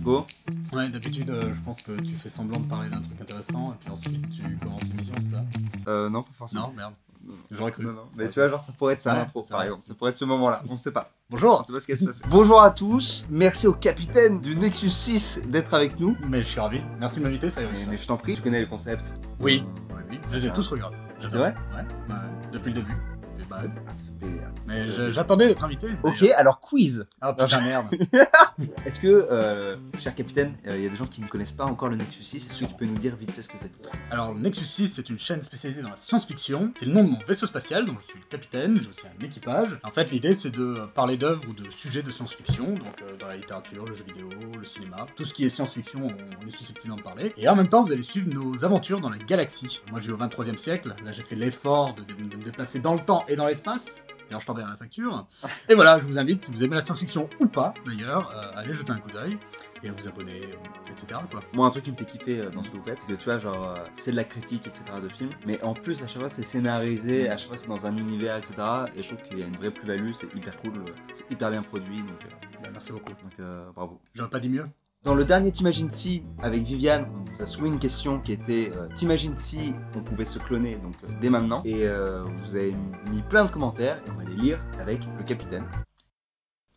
Go. Ouais, d'habitude, je pense que tu fais semblant de parler d'un truc intéressant et puis ensuite tu commences l'émission, c'est ça? Non, pas forcément. Non, merde. J'aurais cru. Non. Mais tu vois, genre, ça pourrait être ça Ouais, l'intro, c'est par vrai. exemple. Ça pourrait être ce moment-là. On sait pas. On Bonjour. sait pas ce qui va se passer. Bonjour à tous. Merci au capitaine du Nexus 6 d'être avec nous. Mais je suis ravi. Merci de m'inviter, ça y Mais je t'en prie, tu connais le concept. Oui. Oui, je les ai tous regardés. C'est vrai? Ouais, depuis le début. Et Ça bah, fait plaisir. mais j'attendais d'être invité. Ok, d'ailleurs. alors quiz. Ah putain, merde. Est-ce que, cher capitaine, il y a des gens qui ne connaissent pas encore le Nexus 6? Est-ce que tu peux nous dire vite fait ce que c'est? Alors, le Nexus 6, c'est une chaîne spécialisée dans la science-fiction. C'est le nom de mon vaisseau spatial, donc je suis le capitaine, j'ai aussi un équipage. En fait, l'idée, c'est de parler d'œuvres ou de sujets de science-fiction, donc dans la littérature, le jeu vidéo, le cinéma. Tout ce qui est science-fiction, on est susceptible d'en parler. Et en même temps, vous allez suivre nos aventures dans la galaxie. Moi, je vis au 23e siècle. Là, j'ai fait l'effort de me déplacer dans le temps et dans l'espace. D'ailleurs, je t'enverrai la facture. Et voilà, je vous invite, si vous aimez la science-fiction ou pas, d'ailleurs, à aller jeter un coup d'œil et à vous abonner, etc. quoi. Moi, un truc qui me fait kiffer dans ce que vous faites, c'est que tu vois, genre, c'est de la critique, etc. de films, mais en plus, à chaque fois, c'est scénarisé, à chaque fois, c'est dans un univers, etc. Et je trouve qu'il y a une vraie plus-value, c'est hyper cool, c'est hyper bien produit, donc Merci beaucoup. bravo. J'aurais pas dit mieux. Dans le dernier T'imagines si, avec Viviane, on vous a soumis une question qui était T'imagines si on pouvait se cloner, donc dès maintenant, et vous avez mis plein de commentaires, et on va les lire avec le capitaine.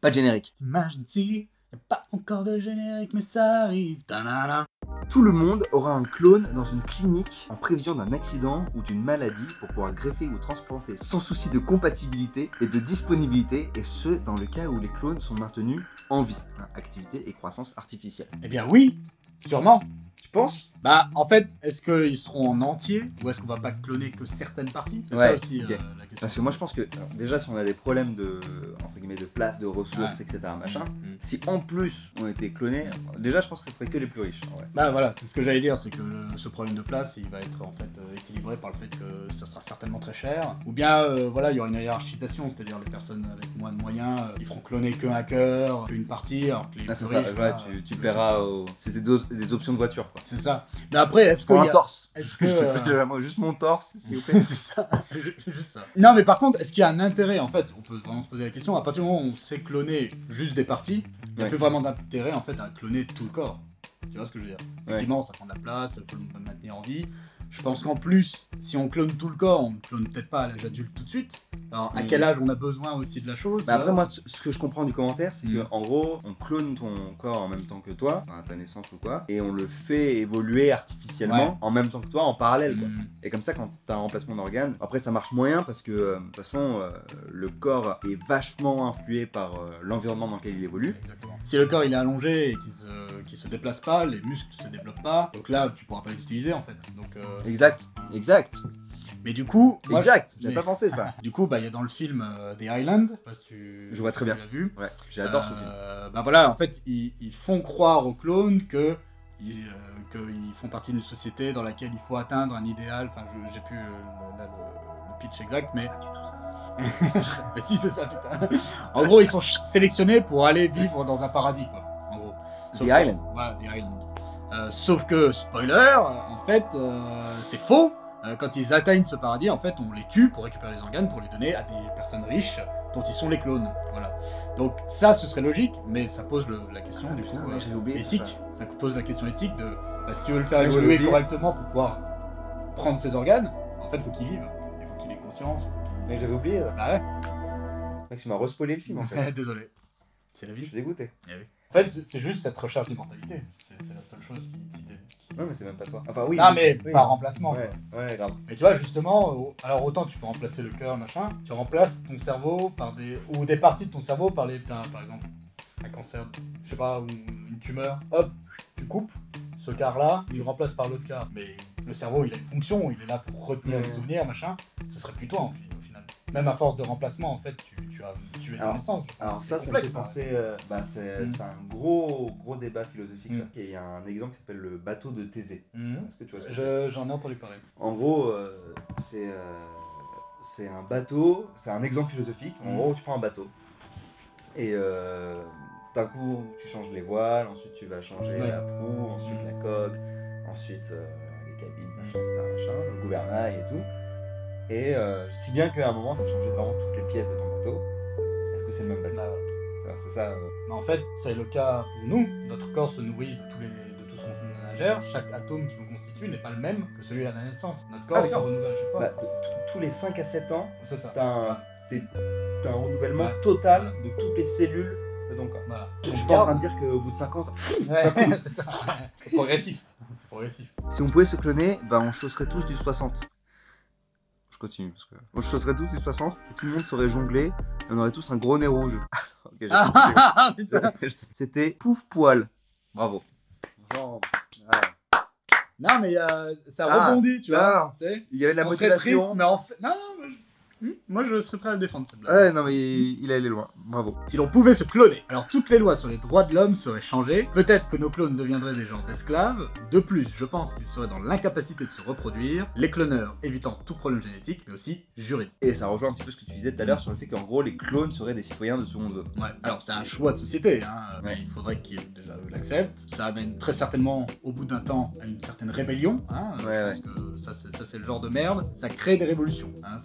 Pas de générique. T'imagines si, y'a pas encore de générique, mais ça arrive. Ta-na-na. Tout le monde aura un clone dans une clinique en prévision d'un accident ou d'une maladie pour pouvoir greffer ou transplanter sans souci de compatibilité et de disponibilité, et ce dans le cas où les clones sont maintenus en vie. Activité et croissance artificielle. Eh bien oui, sûrement. Tu penses? Bah en fait, est-ce qu'ils seront en entier ou est-ce qu'on va pas cloner que certaines parties? C'est Ouais, ça aussi ok. la question. Parce que moi je pense que, alors, déjà si on a des problèmes de, entre guillemets, de place, de ressources, Ouais. etc. machin, Mm. si en plus on était clonés, déjà je pense que ce serait que les plus riches. En vrai. Bah voilà, c'est ce que j'allais dire, c'est que ce problème de place, il va être en fait équilibré par le fait que ça sera certainement très cher. Ou bien, voilà, il y aura une hiérarchisation, c'est-à-dire les personnes avec moins de moyens, ils feront cloner qu'un hacker, qu'une partie, alors que les Ah, plus c'est riches, pas, voilà, tu paieras c'était des options de voiture quoi. C'est ça. Mais après, est-ce que Pour un torse. est-ce que Moi, juste mon torse, s'il vous plaît. c'est ça, juste ça. Non, mais par contre, est-ce qu'il y a un intérêt en fait? On peut vraiment se poser la question. À partir du moment où on sait cloner juste des parties, il n'y a Ouais. plus vraiment d'intérêt en fait à cloner tout le corps. Tu vois ce que je veux dire? Ouais. Effectivement, ça prend de la place, il faut le maintenir en vie. Je pense qu'en plus, si on clone tout le corps, on ne clone peut-être pas à l'âge adulte tout de suite. Alors, à quel âge on a besoin aussi de la chose? Bah tu après vois moi ce que je comprends du commentaire c'est que Mm. en gros on clone ton corps en même temps que toi, à ta naissance ou quoi, et on le fait évoluer artificiellement Ouais. en même temps que toi en parallèle quoi. Mm. Et comme ça quand t'as un remplacement d'organes, après ça marche moyen parce que de toute façon le corps est vachement influé par l'environnement dans lequel il évolue. Exactement. Si le corps il est allongé et qu'il se déplace pas, les muscles se développent pas, donc là tu pourras pas les utiliser en fait. Donc, Exact. mais du coup, moi, Exact, j'avais mais- pas pensé ça. Du coup, bah, il y a dans le film The Island, je sais pas si Je vois très si bien. tu l'as vu. Ouais, j'adore ce film. Bah voilà, en fait, ils font croire aux clones que qu'ils font partie d'une société dans laquelle il faut atteindre un idéal. Enfin, j'ai plus le pitch exact, mais. Pas du tout ça. Mais si, c'est ça, putain. En gros, ils sont sélectionnés pour aller vivre dans un paradis, quoi. En gros. The Sauf Island. Voilà, The Island. Sauf que, spoiler, en fait, c'est faux. Quand ils atteignent ce paradis, en fait, on les tue pour récupérer les organes, pour les donner à des personnes riches dont ils sont les clones. Voilà. Donc ça, ce serait logique, mais ça pose la question du putain, coup mais j'avais oublié tout éthique. Ça pose la question éthique de si tu veux le faire Ouais, j'avais évoluer oublié. correctement pour pouvoir prendre ses organes, en fait, il faut qu'il vive. Il faut qu'il ait conscience. Mais j'avais oublié ça. Bah Mec, tu m'as respoilé le film en fait. ouais. Désolé. C'est la Je vie. suis dégoûté. En fait, c'est juste cette recherche d'immortalité. C'est la seule chose qui Non mais c'est même pas toi. Enfin oui. Non, oui, mais oui. par remplacement. Ouais, ouais, grave. Mais tu vois, justement, alors autant tu peux remplacer le cœur, machin, tu remplaces ton cerveau par ou des parties de ton cerveau par par exemple, un cancer, je sais pas, ou une tumeur, hop, tu coupes ce quart-là, tu le remplaces par l'autre quart. Mais le cerveau, il a une fonction, il est là pour retenir les souvenirs, machin, ce serait plus toi, au final. Même à force de remplacement, en fait, tu as tué ton essence. Alors ça me fait complexe, hein. penser, c'est un gros débat philosophique ça. Et il y a un exemple qui s'appelle le bateau de Thésée. Mhm. Est-ce que tu vois ce que c'est? J'en ai entendu parler. En gros, c'est un bateau, c'est un exemple philosophique. En gros, tu prends un bateau et d'un coup tu changes les voiles, ensuite tu vas changer la proue, ensuite la coque, ensuite les cabines, machin, etc., le gouvernail et tout. Et si bien qu'à un moment tu as changé vraiment toutes les pièces de ton bateau, est-ce que c'est le même bateau? Bah, Alors, c'est ça. Mais en fait, c'est le cas pour nous. Notre corps se nourrit de tout ce qu'on ingère. Chaque atome qui nous constitue n'est pas le même que celui à la naissance. Notre corps se renouvelle à chaque fois. Bah, tous les 5 à 7 ans, C'est ça. t'as un renouvellement total de toutes les cellules de ton corps. Voilà. Je suis pas en train de dire qu'au bout de 5 ans, Ouais, c'est ça. C'est progressif. C'est progressif. si on pouvait se cloner, bah on chausserait tous du 60. Je continue parce que on chausserait tous du 60 et tout le monde saurait jongler et on aurait tous un gros nez rouge. Ok, j'ai compris. Putain. C'était pouf poil. Bravo. Genre, ouais. Non, mais ça rebondit, tu vois. Tu sais. Il y avait de la On serait triste, motivation. mais en fait. Non, mais moi je serais prêt à défendre cette blague. Ouais, non, mais il est allé loin. Bravo. Si l'on pouvait se cloner, alors toutes les lois sur les droits de l'homme seraient changées, peut-être que nos clones deviendraient des genres d'esclaves, de plus, je pense qu'ils seraient dans l'incapacité de se reproduire, les cloneurs évitant tout problème génétique, mais aussi juridique. Et ça rejoint un petit peu ce que tu disais tout à l'heure sur le fait qu'en gros, les clones seraient des citoyens de seconde zone. Ouais, alors c'est un choix de société, hein, mais Ouais. il faudrait qu'ils déjà eux l'acceptent. Ça amène très certainement, au bout d'un temps, à une certaine rébellion, hein, Ouais, je pense que ça c'est le genre de merde, ça crée des révolutions. Hein,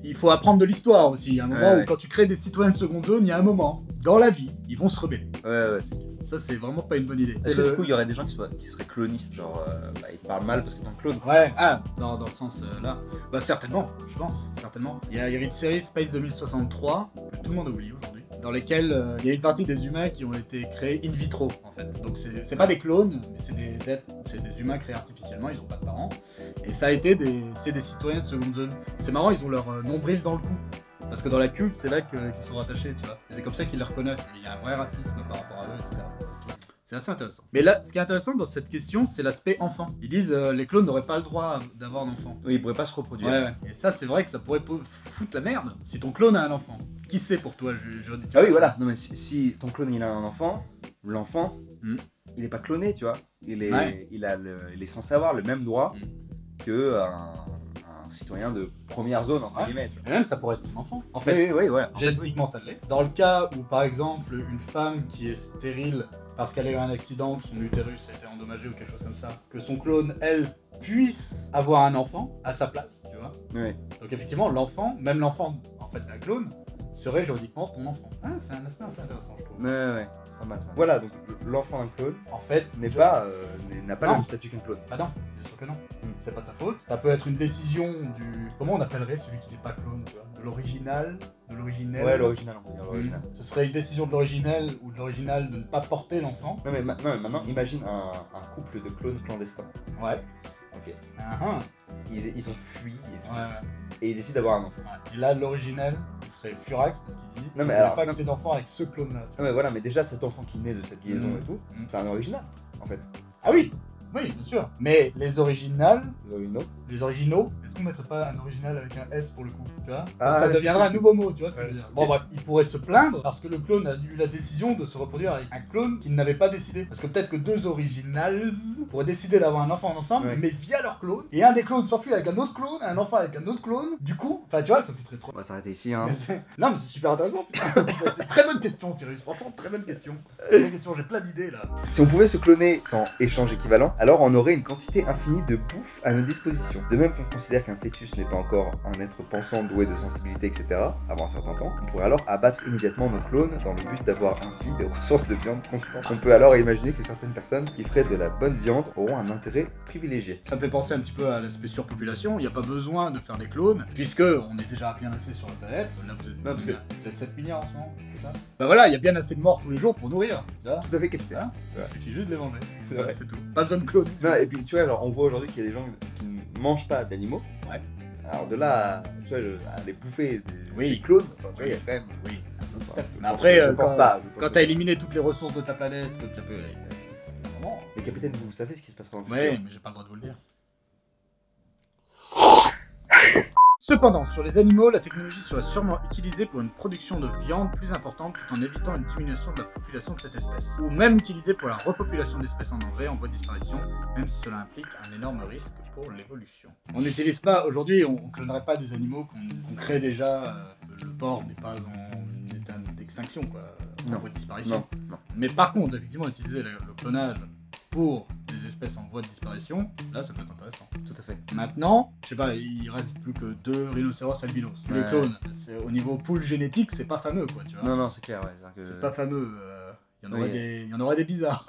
il faut apprendre de l'histoire aussi, il y a un moment où quand tu crées des citoyens de seconde zone, il y a un moment, dans la vie, ils vont se rebeller. Ouais, c'est clair. Ça c'est vraiment pas une bonne idée. Est-ce que du coup, il y aurait des gens qui seraient clonistes? Genre, ils te parlent mal parce que t'es un clone. Ouais, dans le sens là. Bah certainement, je pense, certainement. Il y avait une série Space 2063, que tout le monde oublie aujourd'hui, dans lesquelles il y a une partie des humains qui ont été créés in vitro, en fait. Donc c'est pas des clones, mais c'est des humains créés artificiellement, ils ont pas de parents. Et ça a été c'est des citoyens de seconde zone. C'est marrant, ils ont leur nombril dans le cou. Parce que dans la culte, c'est là qu'ils sont rattachés, tu vois. Et c'est comme ça qu'ils les reconnaissent. Il y a un vrai racisme par rapport à eux, etc. C'est assez intéressant. Mais là, ce qui est intéressant dans cette question, c'est l'aspect enfant. Ils disent les clones n'auraient pas le droit d'avoir d'enfant. Oui, ils pourraient pas se reproduire. Ouais. Et ça, c'est vrai que ça pourrait foutre la merde. Si ton clone a un enfant, qui c'est pour toi, je dis. Ah oui, voilà. Non, mais si ton clone il a un enfant, l'enfant, il est pas cloné, tu vois. Il est censé avoir le même droit que un citoyen de première zone, entre guillemets. Tu vois. Et même, ça pourrait être ton enfant. En fait, oui. génétiquement, ça l'est. Dans le cas où, par exemple, une femme qui est stérile parce qu'elle a eu un accident, que son utérus a été endommagé ou quelque chose comme ça, que son clone, elle, puisse avoir un enfant à sa place, tu vois. Oui. Donc effectivement, l'enfant, même l'enfant en fait d'un clone, serait juridiquement ton enfant. Ah, c'est un aspect assez intéressant, je trouve. Ouais, pas mal ça. Voilà, donc l'enfant d'un clone, En fait, n'a pas Non. le même statut qu'un clone. Bah non, bien sûr que non. C'est pas de sa faute. Ça peut être une décision du... Comment on appellerait celui qui n'est pas clone, tu vois? De l'original? De l'originel? Ouais, l'original, on peut dire l'original. Ce serait une décision de l'original ou de l'original de ne pas porter l'enfant. Non, mais maintenant, imagine un couple de clones clandestins. Ouais. Ok. Ah, Ils ont fui et, tout, ouais. et ils décident d'avoir un enfant. Ouais. Et là, l'original, il serait Furax parce qu'il dit Non, mais il alors, pas que t'aies d'enfant avec ce clone-là. tu vois. Non, mais voilà, mais déjà cet enfant qui naît de cette liaison et tout, Mhm. c'est un original en fait. Ah oui, bien sûr. Mais les originales, Non. les originaux, est-ce qu'on mettrait pas un original avec un S pour le coup, tu vois? Ah, Ça ouais, deviendra un nouveau mot, tu vois ce que Ouais. je veux dire. Bon bref, il pourrait se plaindre parce que le clone a eu la décision de se reproduire avec un clone qu'il n'avait pas décidé. Parce que peut-être que deux originals pourraient décider d'avoir un enfant ensemble, Ouais. mais via leur clone. Et un des clones s'enfuit avec un autre clone, un enfant avec un autre clone. Du coup, enfin tu vois, ça foutrait trop. On va s'arrêter ici, hein. Non mais c'est super intéressant, putain. C'est une très bonne question, Cyrus. Franchement, très bonne question. Très bonne question, j'ai plein d'idées là. Si on pouvait se cloner sans échange équivalent, alors on aurait une quantité infinie de bouffe à nos dispositions. De même qu'on considère qu'un fœtus n'est pas encore un être pensant doué de sensibilité, etc., avant un certain temps, on pourrait alors abattre immédiatement nos clones dans le but d'avoir ainsi des ressources de viande constantes. On peut alors imaginer que certaines personnes qui feraient de la bonne viande auront un intérêt privilégié. Ça me fait penser un petit peu à l'aspect surpopulation. Il n'y a pas besoin de faire des clones, puisque on est déjà bien assez sur la planète. Là, vous êtes, Non, parce que- vous êtes 7 milliards en ce moment, c'est ça? Bah voilà, il y a bien assez de morts tous les jours pour nourrir. Tu vois, Tout à fait capitaine. Hein C'est il vrai. suffit juste de les manger. C'est vrai. C'est tout. Pas besoin de clones. Non, et puis tu vois, alors on voit aujourd'hui qu'il y a des gens qui ne mangent pas d'animaux. Ouais. Alors de là, tu vois, à les bouffer Oui. des clones, enfin, tu vois, il y a quand même. Oui. Enfin, Mais après, je pense pas. Quand t'as éliminé toutes les ressources de ta planète, ça peut. Vraiment. Mais capitaine, vous savez ce qui se passera dans le Ouais, futur. mais j'ai pas le droit de vous le dire. Cependant, sur les animaux, la technologie sera sûrement utilisée pour une production de viande plus importante tout en évitant une diminution de la population de cette espèce. Ou même utilisée pour la repopulation d'espèces en danger, en voie de disparition, même si cela implique un énorme risque pour l'évolution. On n'utilise pas, aujourd'hui, on clonerait pas des animaux qu'on crée déjà. Le porc n'est pas en état d'extinction, quoi, en Non. voie de disparition. Non. Mais par contre, effectivement, utiliser le clonage pour des espèces en voie de disparition, là, ça peut être intéressant. Tout à fait. Maintenant, je sais pas, il reste plus que 2 rhinocéros albinos. Les Ouais. clones, au niveau pool génétique, c'est pas fameux, quoi, tu vois. Non, c'est clair, ouais. C'est-à-dire que- C'est pas fameux. Il y en aurait, Oui. il y en aurait des bizarres.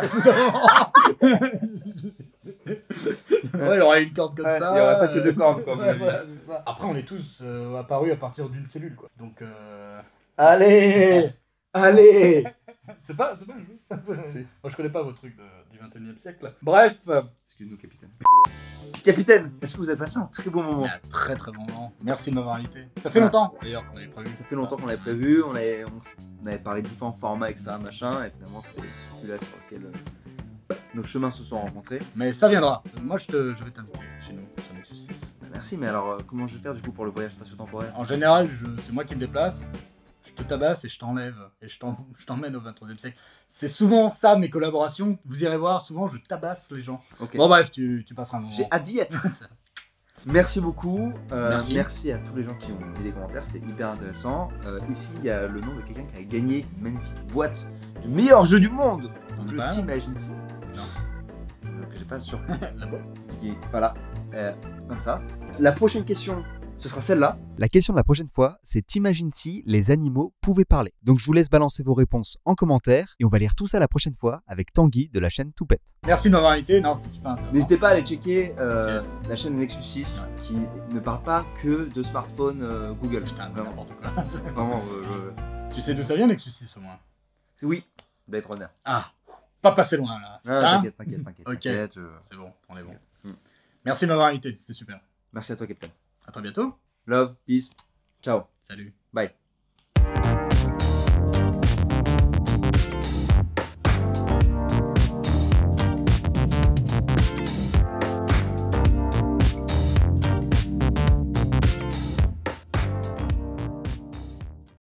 Ouais, il y aurait une corde comme Ouais, ça. il y aurait pas que deux cordes, quoi, à mon ouais, avis. voilà, c'est ça. Après, on est tous apparus à partir d'une cellule, quoi. Donc, Allez, allez. c'est pas injuste. Si. Moi, je connais pas vos trucs du 21e siècle. Bref, Excuse-nous, capitaine. Capitaine, est-ce que vous avez passé un très bon moment? un très très bon moment. Merci de m'avoir invité. Ça fait longtemps, d'ailleurs, qu'on avait prévu. Ça fait longtemps qu'on l'avait prévu, on avait parlé de différents formats, etc. Machin, et finalement c'était celui-là sur lequel nos chemins se sont rencontrés. Mais ça viendra. Moi, je vais t'inviter chez nous, sur Nexus 6. Merci, mais alors comment je vais faire du coup pour le voyage spatio-temporel? En général, c'est moi qui me déplace. Je te tabasse et je t'enlève. Et je t'emmène au 23e siècle. C'est souvent ça, mes collaborations. Vous irez voir, souvent, je tabasse les gens. Ok. Bon, bref, tu passeras un moment. J'ai hâte d'y être. Merci beaucoup. Merci. à tous les gens qui ont mis des commentaires, c'était hyper intéressant. Ici, il y a le nom de quelqu'un qui a gagné une magnifique boîte du meilleur jeu du monde. T'en dis Le pas un T'imagines-si. Non. Que j'ai pas sur. La boîte. Voilà, comme ça. La prochaine question, ce sera celle-là. La question de la prochaine fois, c'est t'imagines si les animaux pouvaient parler. Donc je vous laisse balancer vos réponses en commentaire et on va lire tout ça la prochaine fois avec Tanguy de la chaîne Toupette. Merci de m'avoir invité. Non, c'était super intéressant. N'hésitez pas à aller checker Yes. la chaîne Nexus 6 qui ne parle pas que de smartphone Google. Putain, Vraiment. n'importe quoi. Vraiment, Tu sais d'où ça vient, Nexus 6 au moins? oui, Blade Runner. Ah, pas passer loin là. Ah, Putain. t'inquiète. Ok. T'inquiète, C'est bon, on est bon. Mm. Merci de m'avoir invité, c'était super. Merci à toi, Captain. À très bientôt. Love, peace, ciao, Salut. bye.